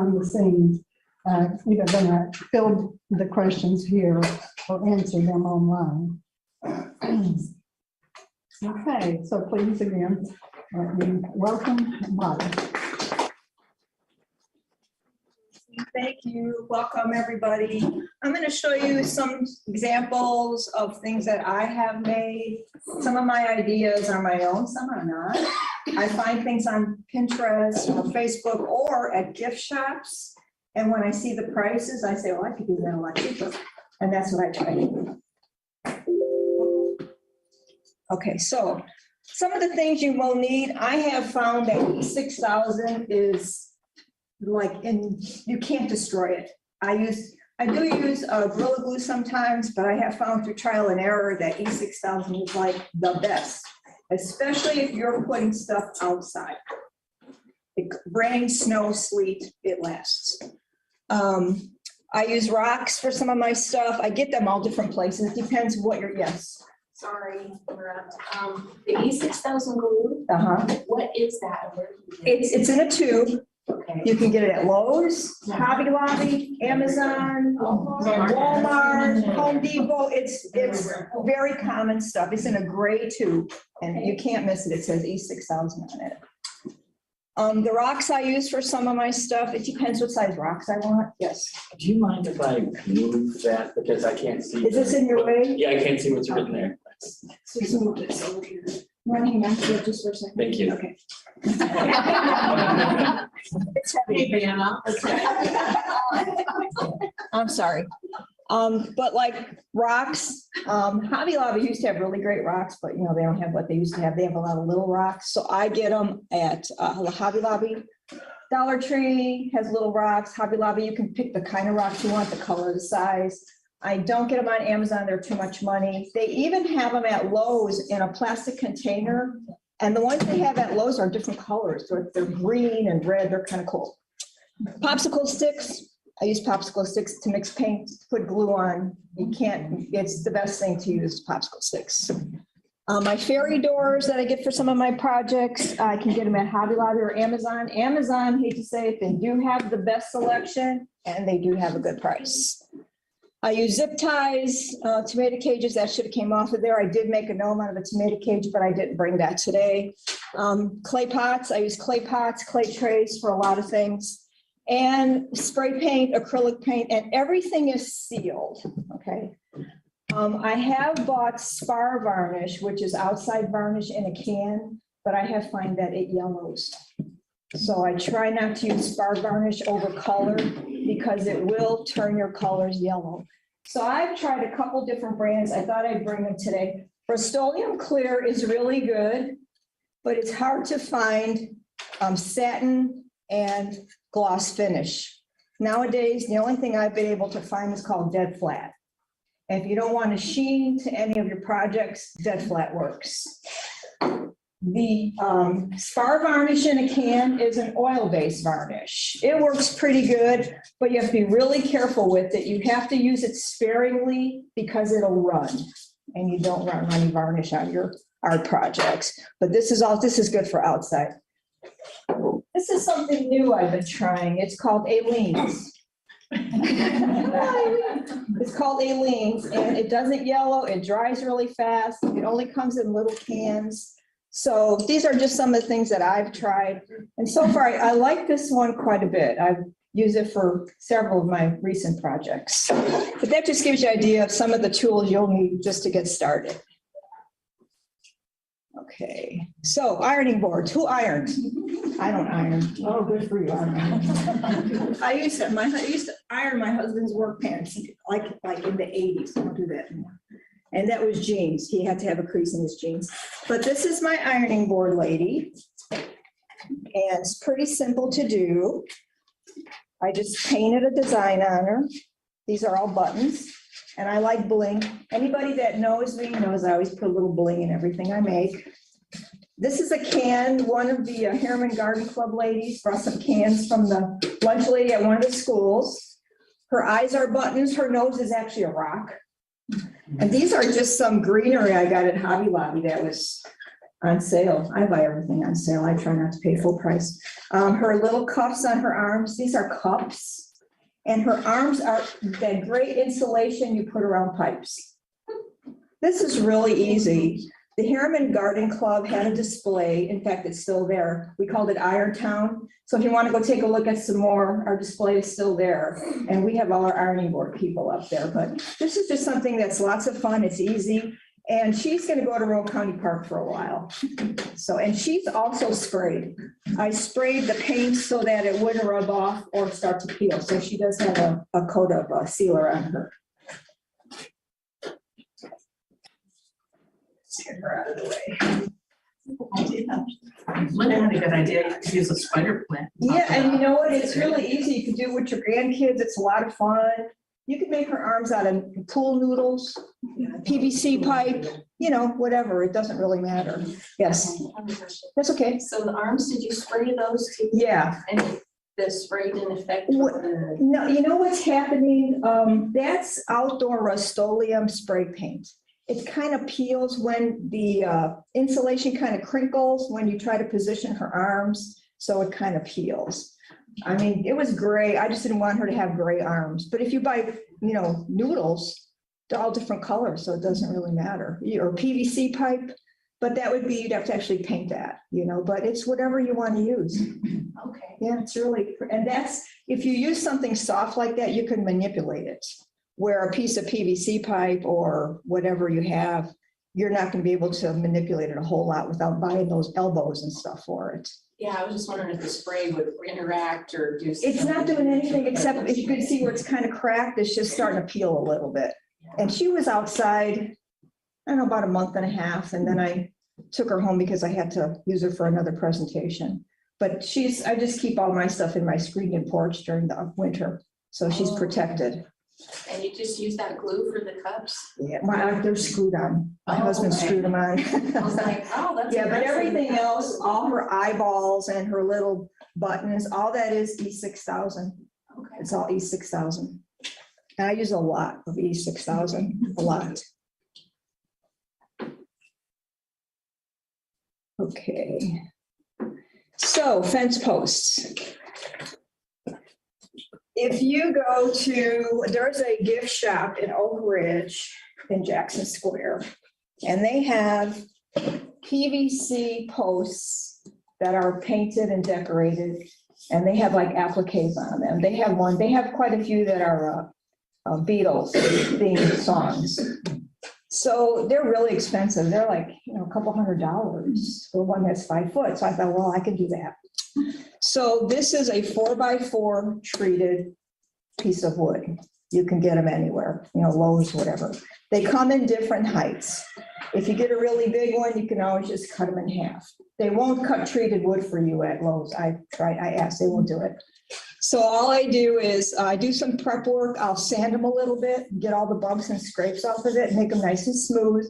behind the scenes, either going to fill the questions here or answer them online. Okay, so please again, welcome, Molly. Thank you. Welcome, everybody. I'm going to show you some examples of things that I have made. Some of my ideas are my own, some are not. I find things on Pinterest or Facebook or at gift shops. And when I see the prices, I say, well, I could do that a lot cheaper. And that's what I try to do. Okay, so some of the things you will need, I have found that 6,000 is like, and you can't destroy it. I do use Gorilla Glue sometimes, but I have found through trial and error that E6000 is like the best, especially if you're putting stuff outside. Rain, snow, sleet, it lasts. I use rocks for some of my stuff. I get them all different places. It depends what you're, yes. Sorry, the E6000 glue. What is that? It's in a tube. Okay. You can get it at Lowe's, Hobby Lobby, Amazon, Walmart, Home Depot. It's very common stuff. It's in a gray tube and you can't miss it. It says E6000 on it. The rocks I use for some of my stuff, it depends what size rocks I want. Yes. Do you mind if I move that because I can't see? Is this in your way? Yeah, I can't see what's written there. So just move this over here. You want to hang on to it just for a second? Thank you. Okay. It's heavy, Vanna. I'm sorry. But like rocks, Hobby Lobby used to have really great rocks, but you know, they don't have what they used to have. They have a lot of little rocks. So I get them at Hobby Lobby. Dollar Tree has little rocks. Hobby Lobby, you can pick the kind of rocks you want, the color, the size. I don't get them on Amazon. They're too much money. They even have them at Lowe's in a plastic container. And the ones they have at Lowe's are different colors. They're green and red. They're kind of cool. Popsicle sticks. I use popsicle sticks to mix paint, put glue on. You can't, it's the best thing to use, popsicle sticks. My fairy doors that I get for some of my projects, I can get them at Hobby Lobby or Amazon. Amazon, hate to say it, they do have the best selection and they do have a good price. I use zip ties, tomato cages, that should have came off of there. I did make a gnome out of a tomato cage, but I didn't bring that today. Clay pots, I use clay pots, clay trays for a lot of things. And spray paint, acrylic paint, and everything is sealed, okay? I have bought spar varnish, which is outside varnish in a can, but I have found that it yellows. So I try not to use spar varnish over color because it will turn your colors yellow. So I've tried a couple different brands. I thought I'd bring them today. Rust-Oleum Clear is really good, but it's hard to find satin and gloss finish. Nowadays, the only thing I've been able to find is called Dead Flat. And if you don't want a sheen to any of your projects, Dead Flat works. The spar varnish in a can is an oil-based varnish. It works pretty good, but you have to be really careful with it. You have to use it sparingly because it'll run, and you don't run any varnish on your art projects. But this is good for outside. This is something new I've been trying. It's called Aleene's. It's called Aleene's, and it doesn't yellow. It dries really fast. It only comes in little cans. So these are just some of the things that I've tried. And so far, I like this one quite a bit. I've used it for several of my recent projects. But that just gives you an idea of some of the tools you'll need just to get started. Okay, so ironing boards. Who irons? I don't iron. Oh, good for you. I used to iron my husband's work pants like in the 80s. I don't do that anymore. And that was jeans. He had to have a crease in his jeans. But this is my ironing board, lady. And it's pretty simple to do. I just painted a design on her. These are all buttons. And I like bling. Anybody that knows me knows I always put a little bling in everything I make. This is a can. One of the Harriman Garden Club ladies brought some cans from the lunch lady at one of the schools. Her eyes are buttons. Her nose is actually a rock. And these are just some greenery I got at Hobby Lobby that was on sale. I buy everything on sale. I try not to pay full price. Her little cuffs on her arms, these are cups. And her arms are that great insulation you put around pipes. This is really easy. The Harriman Garden Club had a display. In fact, it's still there. We called it Iron Town. So if you want to go take a look at some more, our display is still there. And we have all our ironing board people up there. But this is just something that's lots of fun. It's easy. And she's going to go to Royal County Park for a while. So, and she's also sprayed. I sprayed the paint so that it wouldn't rub off or start to peel. So she does have a coat of sealer on her. Let's get her out of the way. Linda had a good idea to use a spider plant. Yeah, and you know what? It's really easy. You can do it with your grandkids. It's a lot of fun. You can make her arms out of pool noodles, PVC pipe, you know, whatever. It doesn't really matter. Yes, that's okay. So the arms, did you spray those too? Yeah. And the spray didn't affect? No, you know what's happening? That's outdoor Rust-Oleum spray paint. It kind of peels when the insulation kind of crinkles when you try to position her arms. So it kind of peels. I mean, it was gray. I just didn't want her to have gray arms. But if you buy, you know, noodles, they're all different colors, so it doesn't really matter. Or PVC pipe, but that would be, you'd have to actually paint that, you know, but it's whatever you want to use. Okay. Yeah, it's really, and that's, if you use something soft like that, you can manipulate it. Where a piece of PVC pipe or whatever you have, you're not going to be able to manipulate it a whole lot without buying those elbows and stuff for it. Yeah, I was just wondering if the spray would interact or do. It's not doing anything except, if you can see where it's kind of cracked, it's just starting to peel a little bit. And she was outside, I don't know, about a month and a half, and then I took her home because I had to use her for another presentation. But I just keep all my stuff in my screened-in porch during the winter, so she's protected. And you just use that glue for the cups? Yeah, they're screwed on. My Oh, husband okay. screwed them on. I was like, oh, that's. Yeah, but impressive. everything else, all her eyeballs and her little buttons, all that is E6000. Okay. It's all E6000. And I use a lot of E6000, a lot. Okay. So fence posts. If you go to, there's a gift shop in Oak Ridge in Jackson Square, and they have PVC posts that are painted and decorated, and they have like appliques on them. They have quite a few that are Beatles themed songs. So they're really expensive. They're like, you know, a couple $100 for one that's 5 foot. So I thought, well, I can do that. So this is a 4x4 treated piece of wood. You can get them anywhere, you know, Lowe's, whatever. They come in different heights. If you get a really big one, you can always just cut them in half. They won't cut treated wood for you at Lowe's. I asked, they won't do it. So all I do is I do some prep work. I'll sand them a little bit, get all the bumps and scrapes off of it, make them nice and smooth.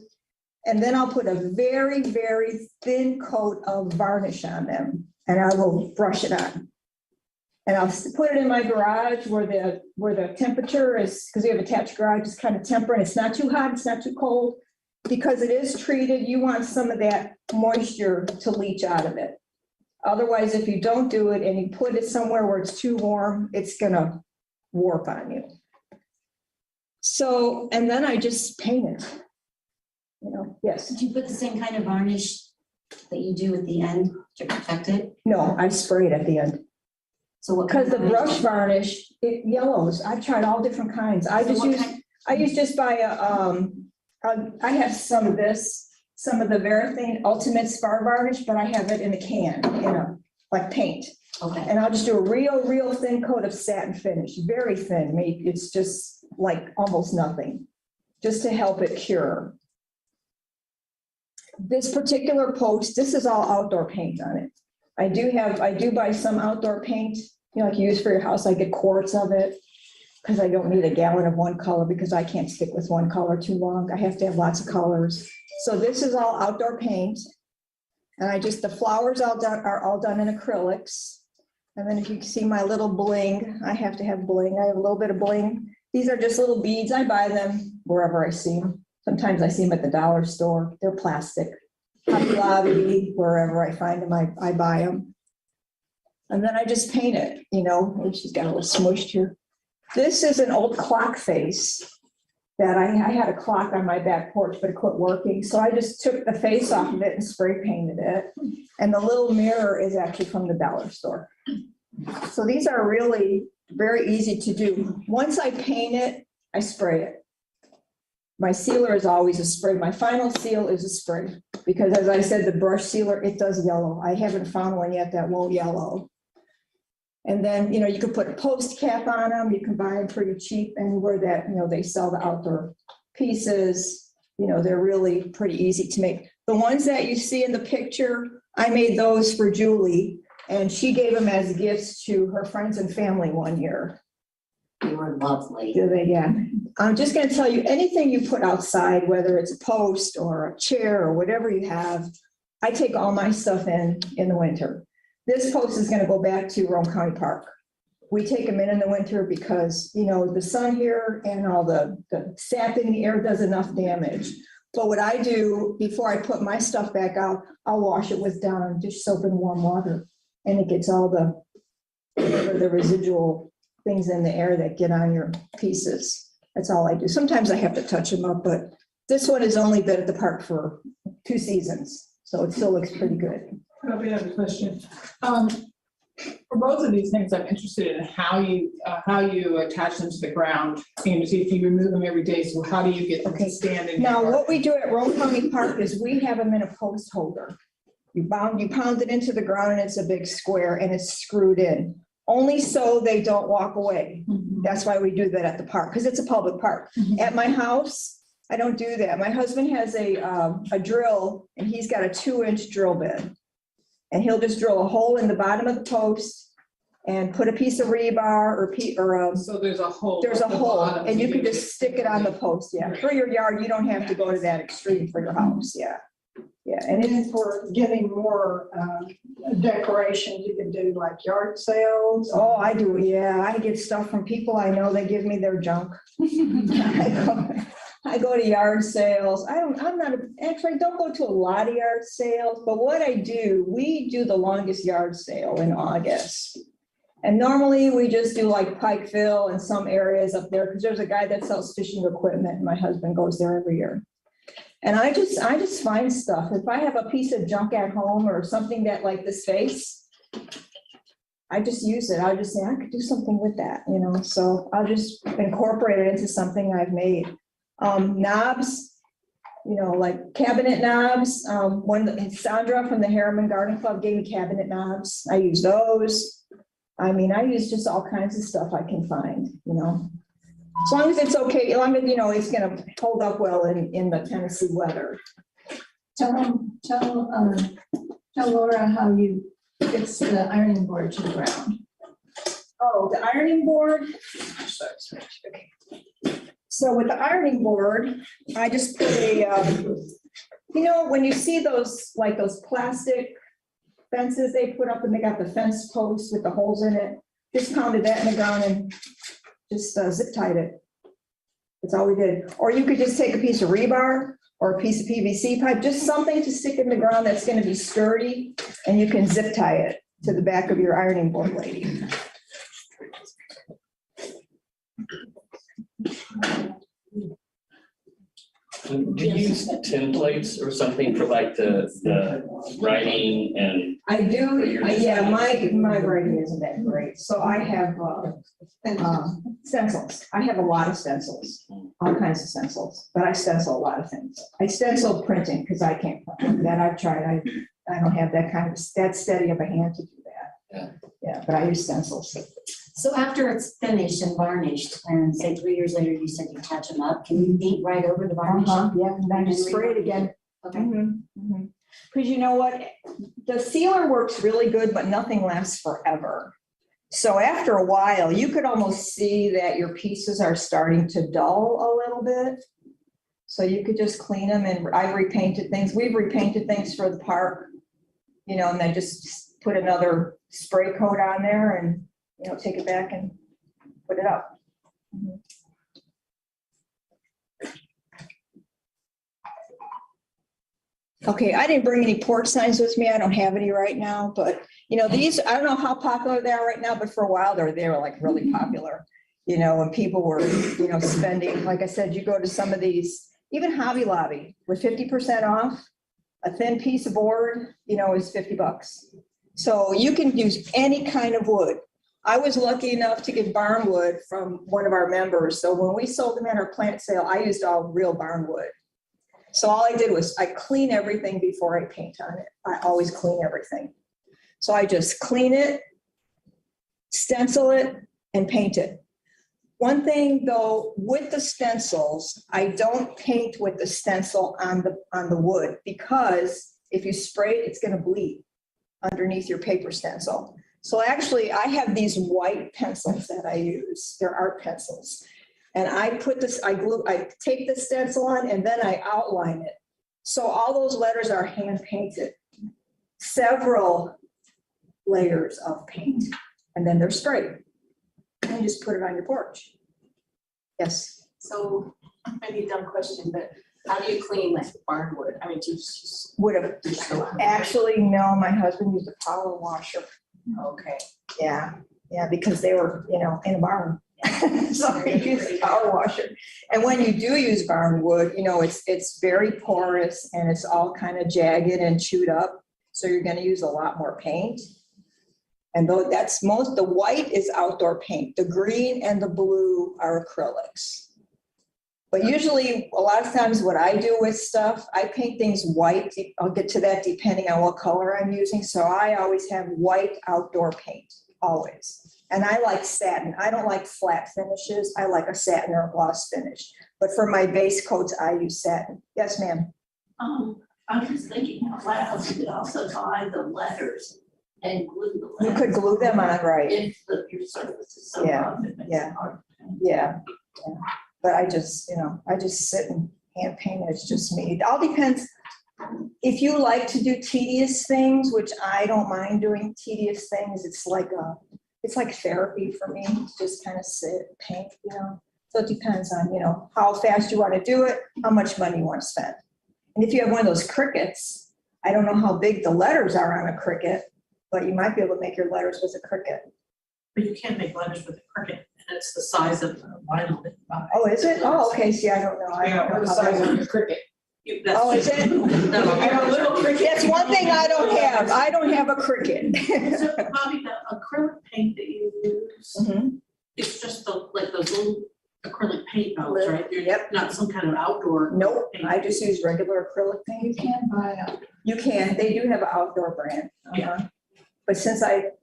And then I'll put a very, very thin coat of varnish on them, and I will brush it on. And I'll put it in my garage where the temperature is, because we have attached garage, is kind of temperate. It's not too hot, it's not too cold. Because it is treated, you want some of that moisture to leach out of it. Otherwise, if you don't do it and you put it somewhere where it's too warm, it's gonna warp on you. So, and then I just paint it. You know, yes. Did you put the same kind of varnish that you do at the end to protect it? No, I spray it at the end. So what? Because the brush varnish, it yellows. I've tried all different kinds. I just buy I have some of this, some of the Varathane Ultimate Spar Varnish, but I have it in a can, you know, like paint. Okay. And I'll just do a real thin coat of satin finish, very thin. Maybe it's just like almost nothing, just to help it cure. This particular post, this is all outdoor paint on it. I do buy some outdoor paint, you know, like you use for your house. I get quarts of it because I don't need a gallon of one color because I can't stick with one color too long. I have to have lots of colors. So this is all outdoor paint. And the flowers are all done in acrylics. And then if you see my little bling, I have to have bling. I have a little bit of bling. These are just little beads. I buy them wherever I see them. Sometimes I see them at the dollar store. They're plastic. Hobby Lobby, wherever I find them, I buy them. And then I just paint it, you know, and she's got a little smushed here. This is an old clock face that I had a clock on my back porch, but it quit working. So I just took the face off of it and spray painted it. And the little mirror is actually from the dollar store. So these are really very easy to do. Once I paint it, I spray it. My sealer is always a spray. My final seal is a spray, because as I said, the brush sealer, it does yellow. I haven't found one yet that won't yellow. And then, you know, you can put a post cap on them. You can buy them pretty cheap anywhere that, you know, they sell the outdoor pieces. You know, they're really pretty easy to make. The ones that you see in the picture, I made those for Julie, and she gave them as gifts to her friends and family one year. They were lovely. Do they? Yeah. I'm just going to tell you, anything you put outside, whether it's a post or a chair or whatever you have, I take all my stuff in the winter. This post is going to go back to Rome County Park. We take them in the winter because, you know, the sun here and all the sap in the air does enough damage. But what I do before I put my stuff back out, I'll wash it with dish soap and warm water. And it gets all the residual things in the air that get on your pieces. That's all I do. Sometimes I have to touch them up, but this one has only been at the park for 2 seasons, so it still looks pretty good. I have a question. For both of these things, I'm interested in how you attach them to the ground. And see if you remove them every day, so how do you get them to stand in? Now, your what we do at Rome County Park is we have them in a post holder. You pound it into the ground and it's a big square and it's screwed in. Only so they don't walk away. That's why we do that at the park, because it's a public park. At my house, I don't do that. My husband has a drill, and he's got a 2-inch drill bit. And he'll just drill a hole in the bottom of the post and put a piece of rebar So there's a hole. there's a at the hole, bottom, and so you can just stick it on the post, yeah. For your yard, you don't have to go to that extreme for your house, yeah. Yeah, And and then for getting more decorations, you can do like yard sales. oh, I do, yeah. I get stuff from people I know. They give me their junk. I go to yard sales. I don't go to a lot of yard sales, but what I do, we do the longest yard sale in August. And normally we just do like Pikeville and some areas up there, because there's a guy that sells fishing equipment, and my husband goes there every year. And I just find stuff. If I have a piece of junk at home or something that like this face, I just use it. I'll just say, I could do something with that, you know, so I'll just incorporate it into something I've made. Knobs, you know, like cabinet knobs. Sandra from the Harriman Garden Club gave me cabinet knobs. I use those. I mean, I use just all kinds of stuff I can find, you know. As long as it's okay, as long as, you know, it's gonna hold up well in the Tennessee weather. Tell Laura how you fix the ironing board to the ground. Oh, the ironing board. Okay. So with the ironing board, I just put you know, when you see those plastic fences they put up and they got the fence posts with the holes in it, just pounded that in the ground and just zip tied it. That's all we did. Or you could just take a piece of rebar or a piece of PVC pipe, just something to stick in the ground that's going to be sturdy, and you can zip tie it to the back of your ironing board, lady. Do you use templates or something for like the writing and? I do, yeah, my writing isn't that great, so I have stencils. I have a lot of stencils, all kinds of stencils, but I stencil a lot of things. I stencil printing because I can't print that. I've tried. I don't have that steady of a hand to do that. Yeah, but I use stencils. So after it's finished and varnished, and say 3 years later, you said you touch them up, can you paint right over the varnish? Yeah, and then just spray it again. Okay. Because you know what, the sealer works really good, but nothing lasts forever. So after a while, you could almost see that your pieces are starting to dull a little bit. So you could just clean them, and I've repainted things. We've repainted things for the park, you know, and then just put another spray coat on there and, you know, take it back and put it up. Okay, I didn't bring any porch signs with me. I don't have any right now, but these, I don't know how popular they are right now, but for a while they were like really popular. When people were, spending, like I said, you go to some of these, even Hobby Lobby with 50% off, a thin piece of board, is $50. So you can use any kind of wood. I was lucky enough to get barn wood from one of our members. So when we sold them at our plant sale, I used all real barn wood. So all I did was I clean everything before I paint on it. I always clean everything. So I just clean it, stencil it, and paint it. One thing though, with the stencils, I don't paint with the stencil on the wood, because if you spray it, it's going to bleed underneath your paper stencil. So actually I have these white pencils that I use. They're art pencils. And I put this, I take the stencil on and then I outline it. So all those letters are hand painted, several layers of paint, and then they're sprayed. And you just put it on your porch. Yes. So maybe a dumb question, but how do you clean like barn wood? I mean, do you just? Would have, actually, no, my husband used a power washer. Okay. Yeah, because they were, in a barn. So he used a power washer. And when you do use barn wood, it's very porous and it's all kind of jagged and chewed up. So you're going to use a lot more paint. And though the white is outdoor paint, the green and the blue are acrylics. But usually a lot of times what I do with stuff, I paint things white. I'll get to that depending on what color I'm using. So I always have white outdoor paint, always. And I like satin. I don't like flat finishes. I like a satin or a gloss finish. But for my base coats, I use satin. Yes, ma'am. I was thinking out loud, you could also buy the letters and glue the You letters. could glue them on, right? If your surface is so Yeah, rough, it makes yeah. it hard to paint. Yeah. But I just sit and hand paint it. It's just me. It all depends. If you like to do tedious things, which I don't mind doing tedious things, it's like therapy for me to just kind of sit, paint, So it depends on, how fast you want to do it, how much money you want to spend. And if you have one of those Cricuts, I don't know how big the letters are on a Cricut, but you might be able to make your letters with a Cricut. But you can't make letters with a Cricut, and it's the size of the vinyl that you buy. Oh, is it? Oh, okay. See, I don't know. I don't know What how size big- of the cricket? Oh, is it? No. I don't- That's one thing I don't have. I don't have a Cricut. So Bobby, the acrylic paint that you use, Mhm. it's just like those little acrylic paint bottles, right? You're Yep. Not some kind of outdoor. Nope, paint. I just use regular acrylic paint. You can buy You can, they do have an outdoor brand. Yeah. But since like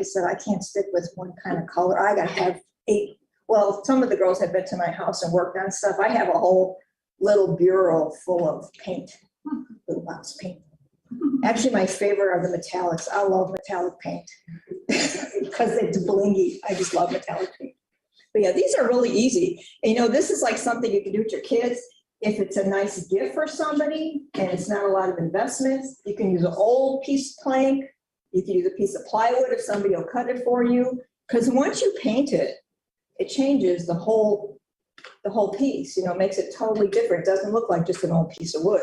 I said, I can't stick with one kind of color. I gotta have 8. Well, some of the girls have been to my house and worked on stuff. I have a whole little bureau full of paint, little box of paint. Actually, my favorite are the metallics. I love metallic paint because it's blingy. I just love metallic paint. But yeah, these are really easy. And this is like something you can do with your kids. If it's a nice gift for somebody and it's not a lot of investments, you can use an old piece of plank. You can use a piece of plywood if somebody will cut it for you. Because once you paint it, it changes the whole piece, it makes it totally different. It doesn't look like just an old piece of wood.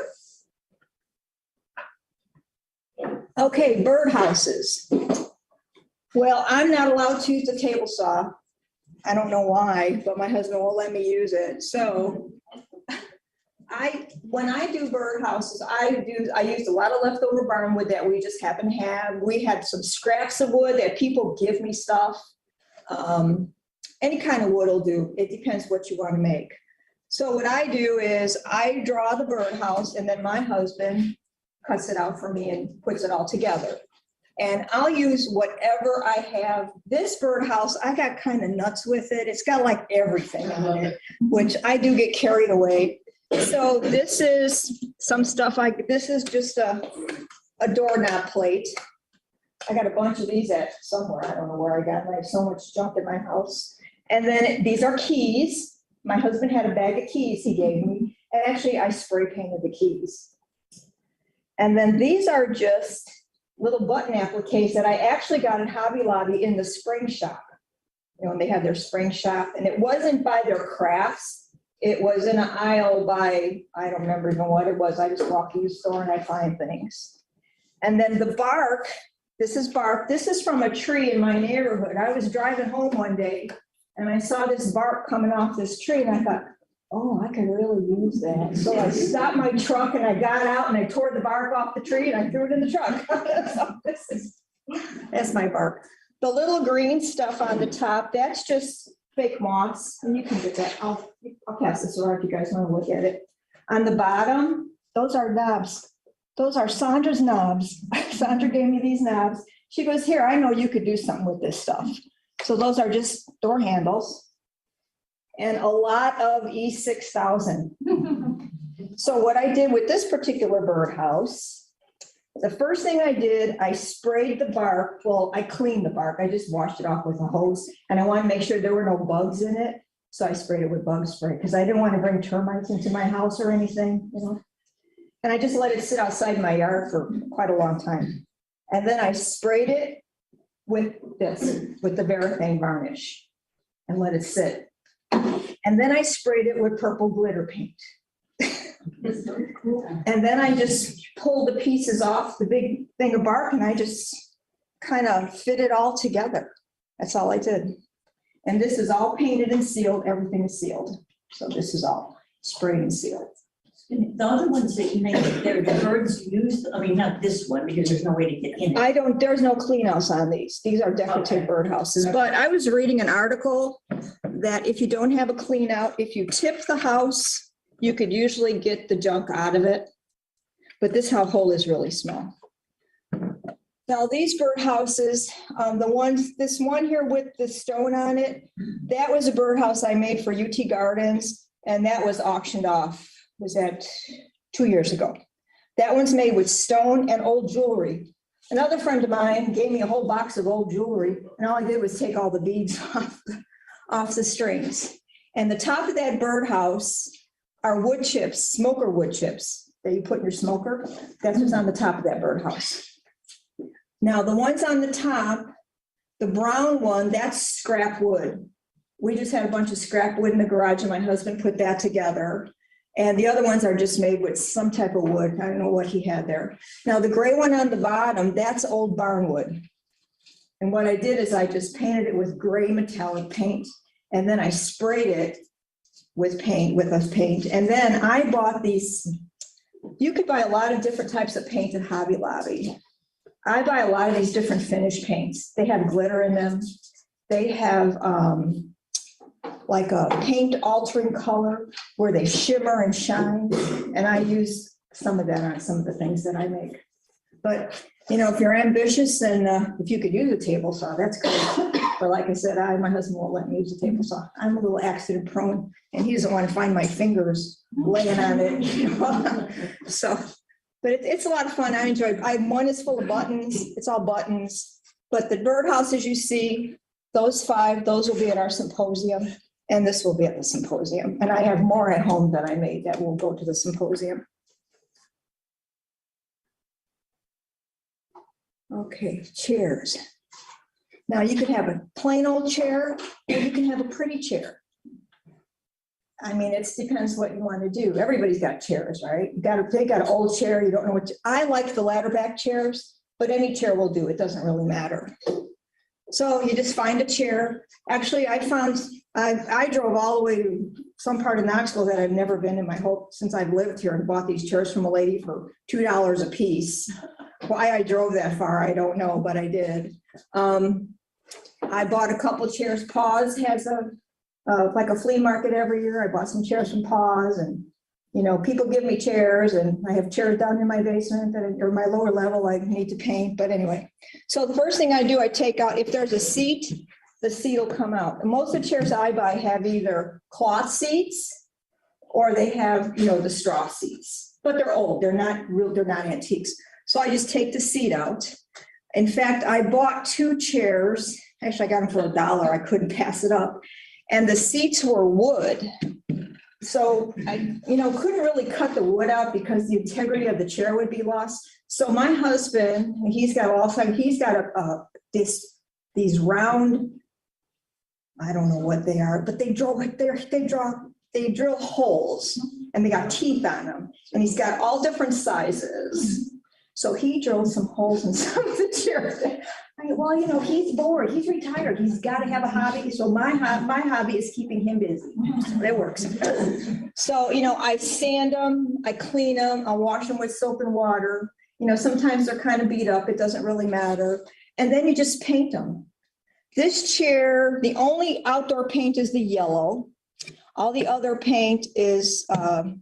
Okay, birdhouses. Well, I'm not allowed to use the table saw. I don't know why, but my husband won't let me use it. So when I do birdhouses, I used a lot of leftover barn wood that we just happen to have. We had some scraps of wood that people give me stuff. Any kind of wood will do. It depends what you want to make. So what I do is I draw the birdhouse and then my husband cuts it out for me and puts it all together. And I'll use whatever I have. This birdhouse, I got kind of nuts with it. It's got like everything on it, which I do get carried away. So this is some stuff this is just a doorknob plate. I got a bunch of these at somewhere. I don't know where I got them. I have so much junk in my house. And then these are keys. My husband had a bag of keys he gave me. And actually I spray painted the keys. And then these are just little button appliques that I actually got at Hobby Lobby in the spring shop. When they had their spring shop, and it wasn't by their crafts. It was in an aisle by, I don't remember even what it was. I just walk in the store and I find things. And then the bark, this is bark. This is from a tree in my neighborhood. I was driving home one day and I saw this bark coming off this tree and I thought, oh, I could really use that. So I stopped my truck and I got out and I tore the bark off the tree and I threw it in the truck. So that's my bark. The little green stuff on the top, that's just fake moss, and you can get that. I'll pass this around if you guys want to look at it. On the bottom, those are knobs. Those are Sandra's knobs. Sandra gave me these knobs. She goes, here, I know you could do something with this stuff. So those are just door handles and a lot of E6000. So what I did with this particular birdhouse, the first thing I did, I sprayed the bark. Well, I cleaned the bark. I just washed it off with a hose and I wanted to make sure there were no bugs in it. So I sprayed it with bug spray because I didn't want to bring termites into my house or anything, you know. And I just let it sit outside my yard for quite a long time. And then I sprayed it with this, with the Varathane varnish and let it sit. And then I sprayed it with purple glitter paint. And then I just pulled the pieces off the big thing of bark and I just kind of fit it all together. That's all I did. And this is all painted and sealed. Everything is sealed. So this is all sprayed and sealed. The other ones that you make, they're the birds used, I mean, not this one, because there's no way to get in it. There's no clean house on these. These are decorative birdhouses. But I was reading an article that if you don't have a clean out, if you tip the house, you could usually get the junk out of it. But this hole is really small. Now these birdhouses, this one here with the stone on it, that was a birdhouse I made for UT Gardens and that was auctioned off. Was that 2 years ago? That one's made with stone and old jewelry. Another friend of mine gave me a whole box of old jewelry and all I did was take all the beads off the strings. And the top of that birdhouse are wood chips, smoker wood chips that you put in your smoker. That's what's on the top of that birdhouse. Now the ones on the top, the brown one, that's scrap wood. We just had a bunch of scrap wood in the garage and my husband put that together. And the other ones are just made with some type of wood. I don't know what he had there. Now the gray one on the bottom, that's old barnwood. And what I did is I just painted it with gray metallic paint. And then I sprayed it with paint, And then I bought these, you could buy a lot of different types of paint at Hobby Lobby. I buy a lot of these different finish paints. They have glitter in them. They have like a paint altering color where they shimmer and shine. And I use some of that on some of the things that I make. But, you know, if you're ambitious and if you could use a table saw, that's great. But like I said, my husband won't let me use a table saw. I'm a little accident prone and he doesn't want to find my fingers laying on it. You know? So, but it's a lot of fun. I enjoy it. One is full of buttons. It's all buttons. But the birdhouses you see, those 5, those will be at our symposium. And this will be at the symposium. And I have more at home that I made that will go to the symposium. Okay, chairs. Now you could have a plain old chair or you can have a pretty chair. I mean, it depends what you want to do. Everybody's got chairs, right? They got an old chair, you don't know what. I like the ladder back chairs, but any chair will do. It doesn't really matter. So you just find a chair. Actually, I drove all the way to some part of Knoxville that I've never been in my whole, since I've lived here, and bought these chairs from a lady for $2 a piece. Why I drove that far, I don't know, but I did. I bought a couple of chairs. Paws has like a flea market every year. I bought some chairs from Paws, and you know, people give me chairs, and I have chairs down in my basement or my lower level I need to paint. But anyway, so the first thing I do, I take out, if there's a seat, the seat will come out. And most of the chairs I buy have either cloth seats or they have, you know, the straw seats, but they're old. They're not real. They're not antiques. So I just take the seat out. In fact, I bought 2 chairs. Actually, I got them for $1. I couldn't pass it up. And the seats were wood. So I, you know, couldn't really cut the wood out because the integrity of the chair would be lost. So my husband, he's got these round, I don't know what they are, but they draw they drill holes and they got teeth on them. And he's got all different sizes. So he drilled some holes in some of the chairs. Well, you know, he's bored, he's retired, he's got to have a hobby. So my hobby is keeping him busy. That works. So, you know, I sand them, I clean them, I wash them with soap and water. You know, sometimes they're kind of beat up, it doesn't really matter. And then you just paint them. This chair, the only outdoor paint is the yellow. All the other paint is acrylic.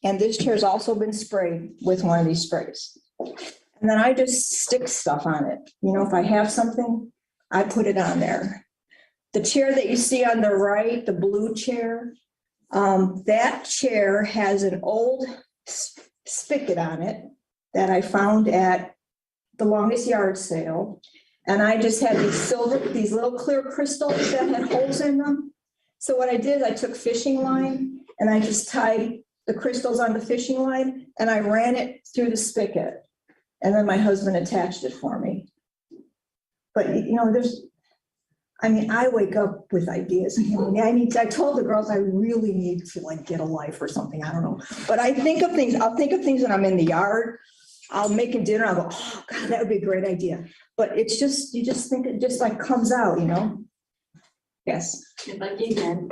And this chair's also been sprayed with one of these sprays. And then I just stick stuff on it. You know, if I have something, I put it on there. The chair that you see on the right, the blue chair, that chair has an old spigot on it that I found at the longest yard sale. And I just had these little clear crystals that had holes in them. So what I did, I took fishing line and I just tied the crystals on the fishing line and I ran it through the spigot. And then my husband attached it for me. But, you know, I wake up with ideas. I told the girls I really need to like get a life or something. I don't know. But I think of things. I'll think of things when I'm in the yard. I'll make a dinner. I'll go, oh God, that would be a great idea. But it's just, you just think it just like comes out, you know? Yes. If I do then,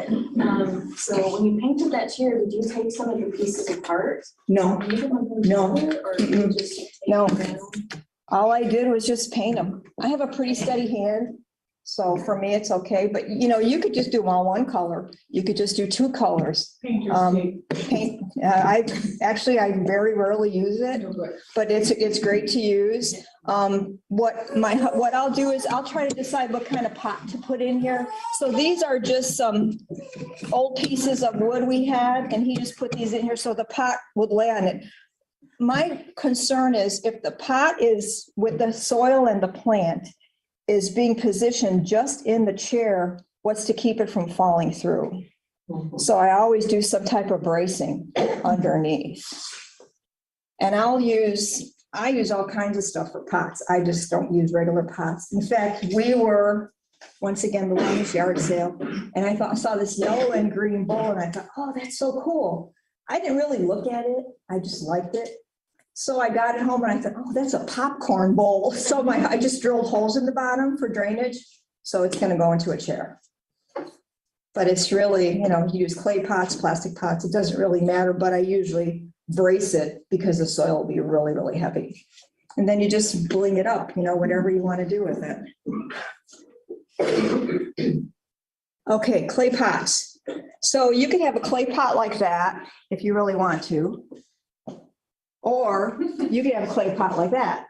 so when you painted that chair, did you take some of the pieces apart? No, Leave them on the No. chair, or did you just take No. them down? all I did was just paint them. I have a pretty steady hand. So for me, it's okay. But you know, you could just do them all one color. You could just do two colors. Paint, I very rarely use it, but it's great to use. What I'll do is I'll try to decide what kind of pot to put in here. So these are just some old pieces of wood we had, and he just put these in here so the pot would lay on it. My concern is if the pot is with the soil and the plant is being positioned just in the chair, what's to keep it from falling through? So I always do some type of bracing underneath. And I use all kinds of stuff for pots. I just don't use regular pots. In fact, we were, once again, the longest yard sale, and I saw this yellow and green bowl, and I thought, oh, that's so cool. I didn't really look at it. I just liked it. So I got it home and I thought, oh, that's a popcorn bowl. So I just drilled holes in the bottom for drainage. So it's going to go into a chair. But it's really, you use clay pots, plastic pots. It doesn't really matter, but I usually brace it because the soil will be really, really heavy. And then you just bling it up, whatever you want to do with it. Okay, clay pots. So you can have a clay pot like that if you really want to. Or you can have a clay pot like that.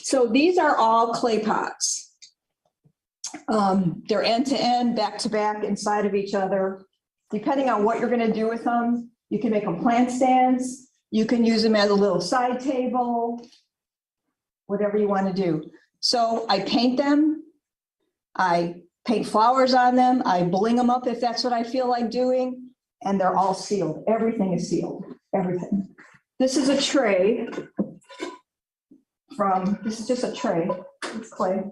So these are all clay pots. They're end to end, back to back, inside of each other. Depending on what you're going to do with them, you can make them plant stands. You can use them as a little side table, whatever you want to do. So I paint them. I paint flowers on them. I bling them up if that's what I feel like doing. And they're all sealed. Everything is sealed. Everything. This is a tray this is just a tray, it's clay.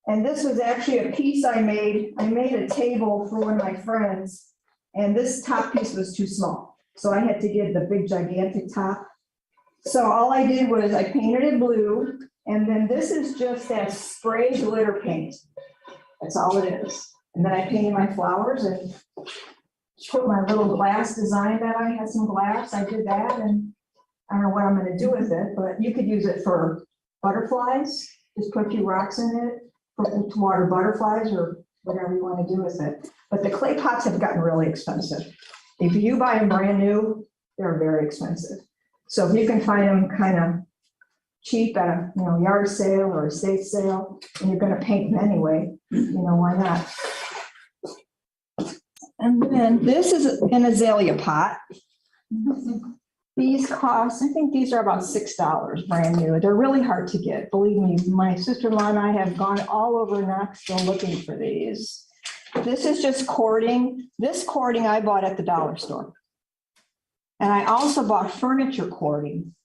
And this was actually a piece I made. I made a table for one of my friends, and this top piece was too small. So I had to get the big gigantic top. So all I did was I painted it blue, and then this is just that spray glitter paint. That's all it is. And then I painted my flowers and put my little glass design that I had some glass. I did that, and I don't know what I'm going to do with it, but you could use it for butterflies. Just put a few rocks in it to water butterflies or whatever you want to do with it. But the clay pots have gotten really expensive. If you buy them brand new, they're very expensive. So if you can find them kind of cheap at a yard sale or estate sale, and you're going to paint them anyway, why not? And then this is an azalea pot. These cost, I think these are about $6 brand new. They're really hard to get. Believe me, my sister-in-law and I have gone all over Knoxville looking for these. This is just cording. This cording I bought at the dollar store. And I also bought furniture cording.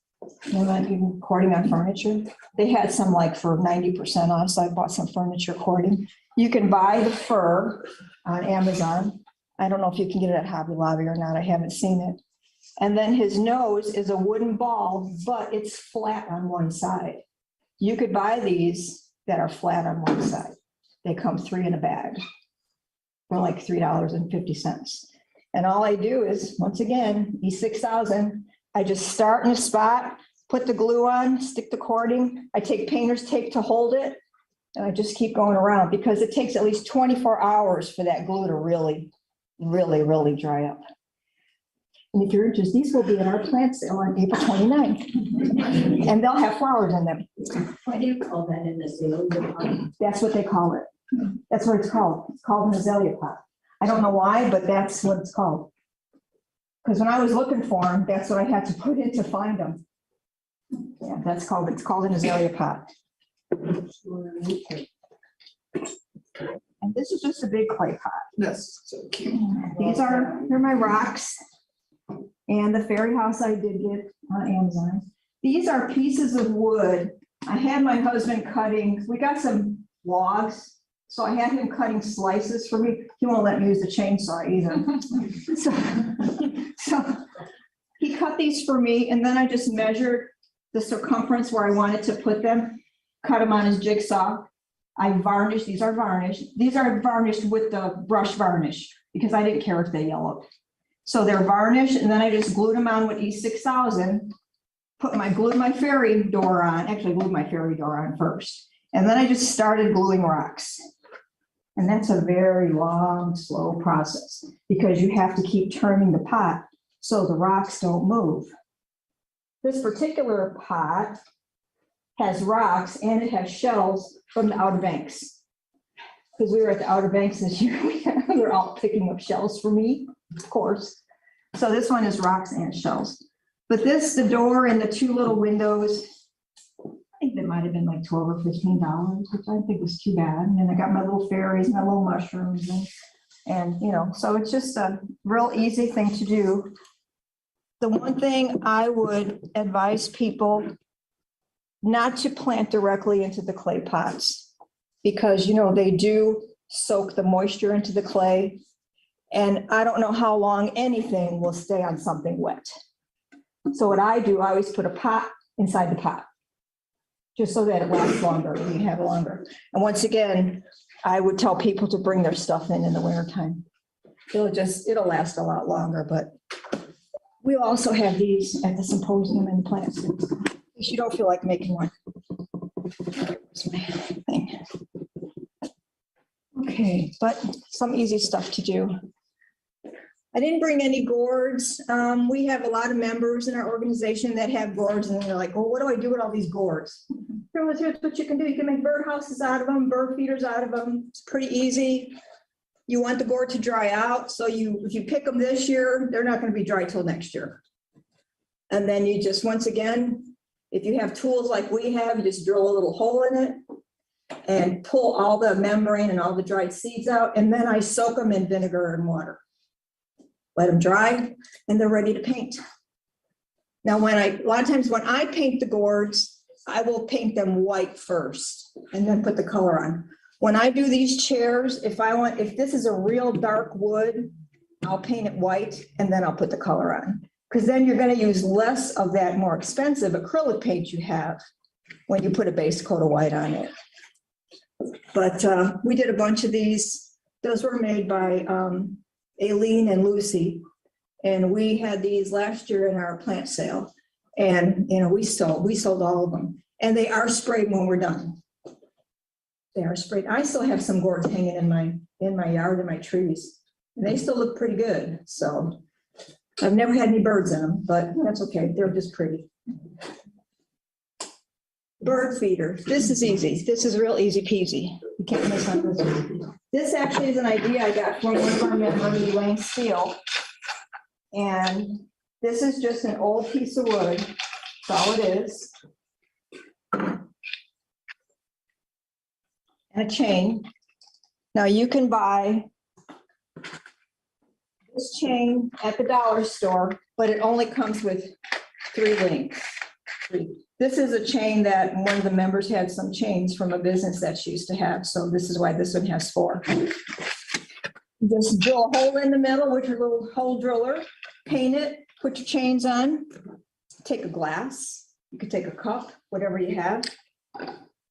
They're not even cording on furniture. They had some like for 90% off, so I bought some furniture cording. You can buy the fur on Amazon. I don't know if you can get it at Hobby Lobby or not. I haven't seen it. And then his nose is a wooden ball, but it's flat on one side. You could buy these that are flat on one side. They come 3 in a bag for like $3.50. And all I do is, once again, E6000, I just start in a spot, put the glue on, stick the cording. I take painter's tape to hold it. And I just keep going around because it takes at least 24 hours for that glue to really dry up. And if you're interested, these will be at our plant sale on April 29th. And they'll have flowers in them. What do you call that in the zoo? That's what they call it. That's what it's called. It's called an azalea pot. I don't know why, but that's what it's called. Because when I was looking for them, that's what I had to put in to find them. Yeah, it's called an azalea pot. And this is just a big clay pot. That's so cute. They're my rocks. And the fairy house I did get on Amazon. These are pieces of wood. I had my husband cutting, we got some logs, so I had him cutting slices for me. He won't let me use the chainsaw either. So he cut these for me, and then I just measured the circumference where I wanted to put them, cut them on his jigsaw. I varnished, these are varnished. These are varnished with the brush varnish because I didn't care if they yellowed. So they're varnished, and then I just glued them on with E6000, glued my fairy door on, actually glued my fairy door on first. And then I just started gluing rocks. And that's a very long, slow process because you have to keep turning the pot so the rocks don't move. This particular pot has rocks and it has shells from the Outer Banks. Because we were at the Outer Banks this year, we were all picking up shells for me, of course. So this one is rocks and shells. But the door and the 2 little windows, I think that might have been like $12 or $15, which I think was too bad. And then I got my little fairies, my little mushrooms, and so it's just a real easy thing to do. The one thing I would advise people not to plant directly into the clay pots because, they do soak the moisture into the clay. And I don't know how long anything will stay on something wet. So what I do, I always put a pot inside the pot, just so that it lasts longer, you have it longer. And once again, I would tell people to bring their stuff in the wintertime. It'll last a lot longer, but we'll also have these at the symposium and the plants. If you don't feel like making one. Here's my thing. Okay, but some easy stuff to do. I didn't bring any gourds. We have a lot of members in our organization that have gourds and they're like, well, what do I do with all these gourds? Here's what you can do. You can make bird houses out of them, bird feeders out of them. It's pretty easy. You want the gourd to dry out. So if you pick them this year, they're not going to be dry till next year. And then you just, once again, if you have tools like we have, you just drill a little hole in it and pull all the membrane and all the dried seeds out. And then I soak them in vinegar and water. Let them dry and they're ready to paint. Now, a lot of times when I paint the gourds, I will paint them white first and then put the color on. When I do these chairs, if this is a real dark wood, I'll paint it white and then I'll put the color on. Because then you're going to use less of that more expensive acrylic paint you have when you put a base coat of white on it. But we did a bunch of these. Those were made by Aileen and Lucy. And we had these last year in our plant sale. And, we sold all of them. And they are sprayed when we're done. They are sprayed. I still have some gourds hanging in my yard, in my trees. And they still look pretty good. So I've never had any birds in them, but that's okay. They're just pretty. Bird feeder. This is easy. This is real easy peasy. You can't miss on this one. This actually is an idea I got from one of our members, Elaine Steele. And this is just an old piece of wood. That's all it is. And a chain. Now you can buy this chain at the dollar store, but it only comes with 3 links. This is a chain that one of the members had some chains from a business that she used to have, so this is why this one has 4. Just drill a hole in the middle with your little hole driller, paint it, put your chains on, take a glass, you could take a cup, whatever you have,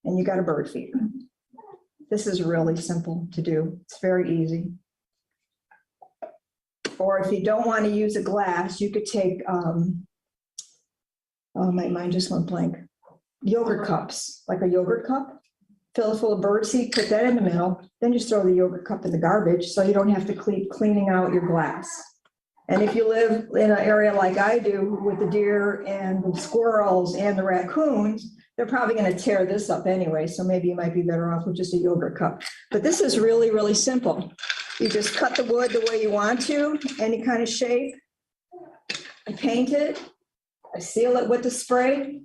and you got a bird feeder. This is really simple to do. It's very easy. Or if you don't want to use a glass, you could take, oh, my mind just went blank. Yogurt cups, like a yogurt cup, fill it full of birdseed, put that in the middle, then just throw the yogurt cup in the garbage so you don't have to keep cleaning out your glass. And if you live in an area like I do with the deer and the squirrels and the raccoons, they're probably going to tear this up anyway, so maybe you might be better off with just a yogurt cup. But this is really, really simple. You just cut the wood the way you want to, any kind of shape. I paint it, I seal it with the spray,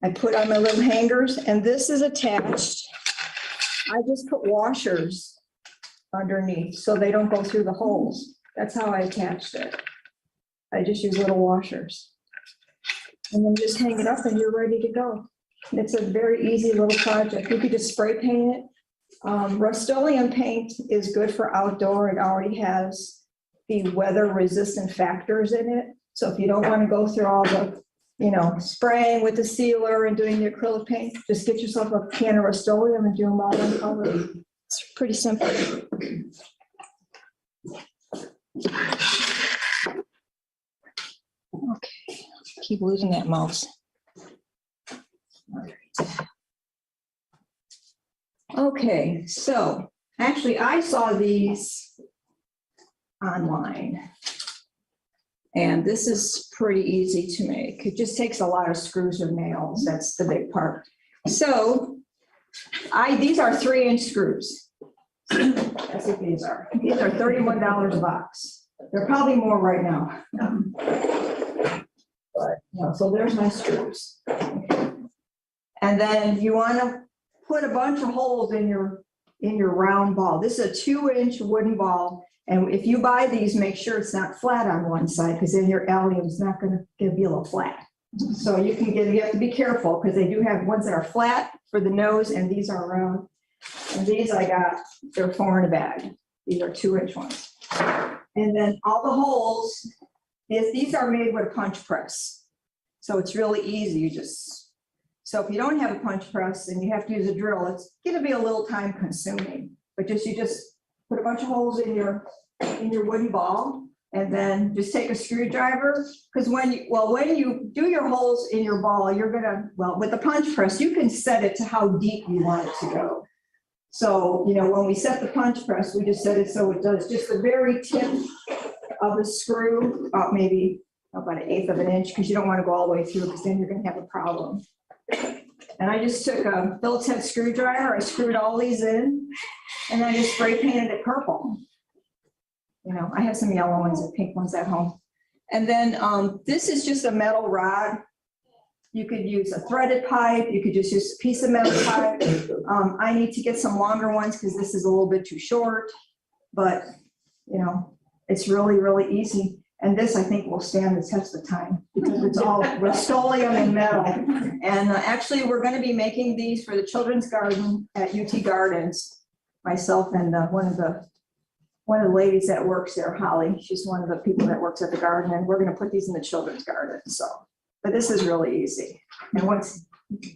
I put on my little hangers, and this is attached. I just put washers underneath so they don't go through the holes. That's how I attached it. I just use little washers. And then just hang it up and you're ready to go. It's a very easy little project. You could just spray paint it. Rust-Oleum paint is good for outdoor. It already has the weather resistant factors in it. So if you don't want to go through all the, spraying with the sealer and doing the acrylic paint, just get yourself a can of Rust-Oleum and do them all in color. It's pretty simple. Okay, keep losing that mouse. Okay, so actually I saw these online. And this is pretty easy to make. It just takes a lot of screws or nails. That's the big part. So these are 3-inch screws. That's what these are. These are $31 a box. They're probably more right now. But, so there's my screws. And then you want to put a bunch of holes in your round ball. This is a 2-inch wooden ball. And if you buy these, make sure it's not flat on one side, because then your allium is not going to be a little flat. So you have to be careful, because they do have ones that are flat for the nose, and these are round. And these they're 4 in a bag. These are 2-inch ones. And then all the holes, these are made with a punch press. So it's really easy. So if you don't have a punch press and you have to use a drill, it's going to be a little time consuming. But you just put a bunch of holes in your wooden ball, and then just take a screwdriver. Because when you do your holes in your ball, with the punch press, you can set it to how deep you want it to go. So, when we set the punch press, we just set it so it does just the very tip of the screw, maybe about 1/8 of an inch, because you don't want to go all the way through, because then you're going to have a problem. And I just took a Phillips head screwdriver, I screwed all these in, and I just spray painted it purple. I have some yellow ones and pink ones at home. And then this is just a metal rod. You could use a threaded pipe. You could just use a piece of metal pipe. I need to get some longer ones because this is a little bit too short, but it's really, really easy. And this, I think, will stand the test of time because it's all Rust-Oleum and metal. And actually, we're going to be making these for the children's garden at UT Gardens. Myself and one of the ladies that works there, Holly. She's one of the people that works at the garden, and we're going to put these in the children's garden. But this is really easy. And once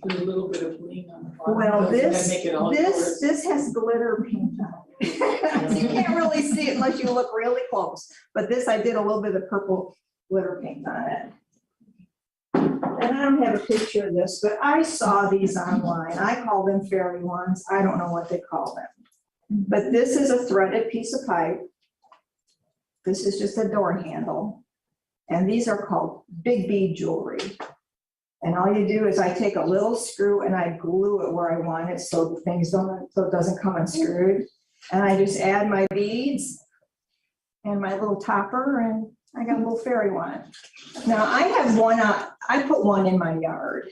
Put a little bit of lean on the bottom. well, Does that make it all yours? this has glitter paint on it. You can't really see it unless you look really close. But this, I did a little bit of purple glitter paint on it. And I don't have a picture of this, but I saw these online. I call them fairy ones. I don't know what they call them. But this is a threaded piece of pipe. This is just a door handle. And these are called big bead jewelry. And all you do is I take a little screw and I glue it where I want it so it doesn't come unscrewed. And I just add my beads and my little topper, and I got a little fairy one. Now I have one, I put one in my yard,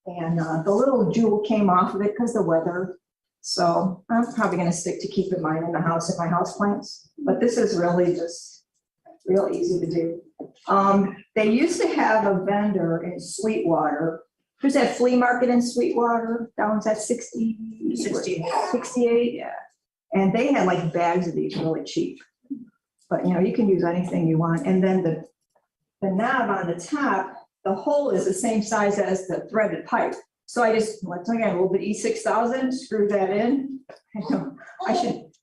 and the little jewel came off of it because the weather. So I'm probably going to stick to keeping mine in the house in my house plants. But this is really just real easy to do. They used to have a vendor in Sweetwater There's that flea market in Sweetwater, that one's at 68, yeah. And they had like bags of these really cheap. But you know, you can use anything you want. And then the knob on the top, the hole is the same size as the threaded pipe. So I just, once again, a little bit E6000, screw that in.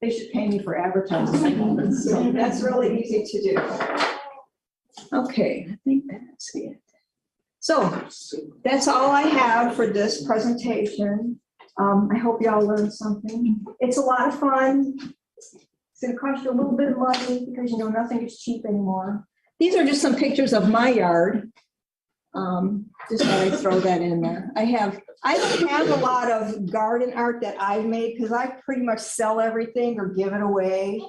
They should pay me for advertising. So that's really easy to do. Okay, I think that's it. So that's all I have for this presentation. I hope y'all learned something. It's a lot of fun. It's gonna cost you a little bit of money because you know nothing is cheap anymore. These are just some pictures of my yard. Just thought I'd throw that in there. I don't have a lot of garden art that I've made because I pretty much sell everything or give it away.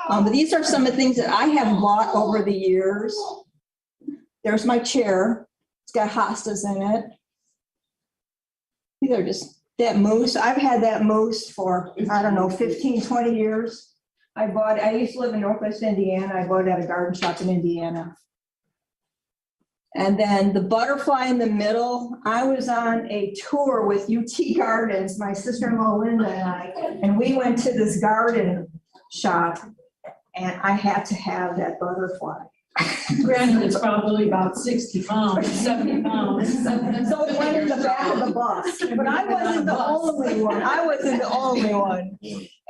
But these are some of the things that I have bought over the years. There's my chair. It's got hostas in it. These are just that moose. I've had that moose for, I don't know, 15, 20 years. I used to live in Northwest Indiana. I bought it at a garden shop in Indiana. And then the butterfly in the middle, I was on a tour with UT Gardens, my sister-in-law Linda and we went to this garden shop and I had to have that butterfly. Granted, it's probably about 60 pounds, 70 pounds. So it went in the back of the bus, but I wasn't the only one. I wasn't the only one.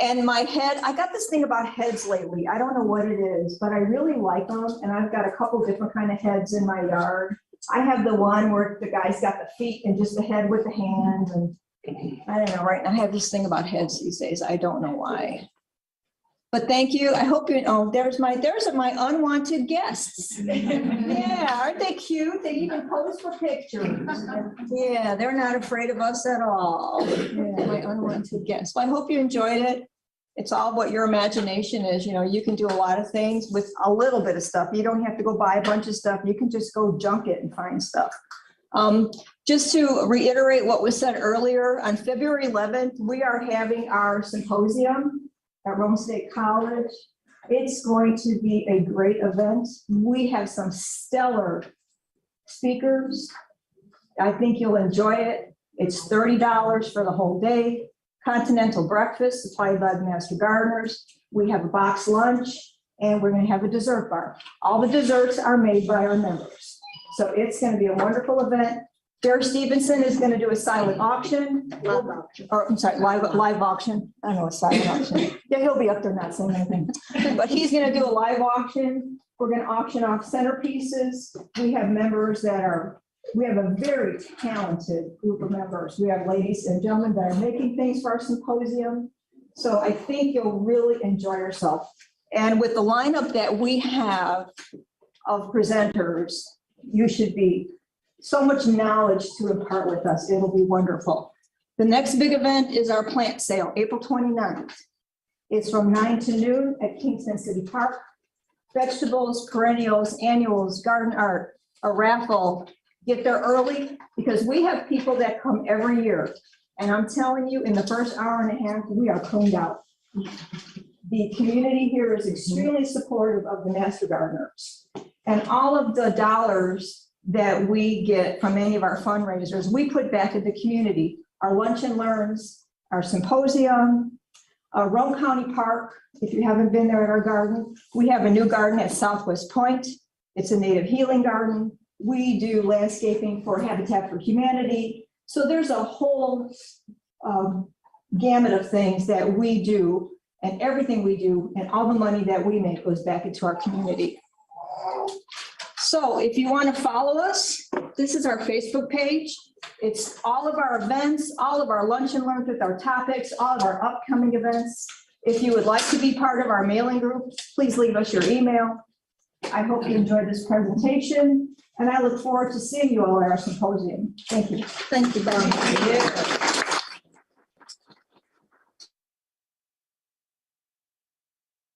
And my head, I got this thing about heads lately. I don't know what it is, but I really like them. And I've got a couple different kind of heads in my yard. I have the one where the guy's got the feet and just the head with the hands. And I don't know, right? I have this thing about heads these days. I don't know why. But thank you. I hope you know, there's my unwanted guests. Yeah, aren't they cute? They even pose for pictures. Yeah, they're not afraid of us at all. Yeah, my unwanted guests. Well, I hope you enjoyed it. It's all what your imagination is. You know, you can do a lot of things with a little bit of stuff. You don't have to go buy a bunch of stuff. You can just go junk it and find stuff. Just to reiterate what was said earlier, on February 11th, we are having our symposium at Rome State College. It's going to be a great event. We have some stellar speakers. I think you'll enjoy it. It's $30 for the whole day. Continental breakfast supplied by the Master Gardeners. We have a box lunch and we're going to have a dessert bar. All the desserts are made by our members. So it's going to be a wonderful event. Jerry Stevenson is going to do a silent auction. Or I'm sorry, live auction. I don't know, a silent auction. Yeah, he'll be up there not saying anything. But he's going to do a live auction. We're going to auction off centerpieces. We have members we have a very talented group of members. We have ladies and gentlemen that are making things for our symposium. So I think you'll really enjoy yourself. And with the lineup that we have of presenters, you should be so much knowledge to impart with us. It'll be wonderful. The next big event is our plant sale, April 29th. It's from 9 to noon at Kingston City Park. Vegetables, perennials, annuals, garden art, a raffle. Get there early because we have people that come every year. And I'm telling you, in the first hour and a half, we are cleaned out. The community here is extremely supportive of the Master Gardeners. And all of the dollars that we get from any of our fundraisers, we put back in the community. Our lunch and learns, our symposium, Rome County Park. If you haven't been there at our garden, we have a new garden at Southwest Point. It's a native healing garden. We do landscaping for Habitat for Humanity. So there's a whole gamut of things that we do, and everything we do and all the money that we make goes back into our community. So if you want to follow us, this is our Facebook page. It's all of our events, all of our lunch and learns with our topics, all of our upcoming events. If you would like to be part of our mailing group, please leave us your email. I hope you enjoyed this presentation, and I look forward to seeing you all at our symposium. Thank you. Thank you, Bonnie.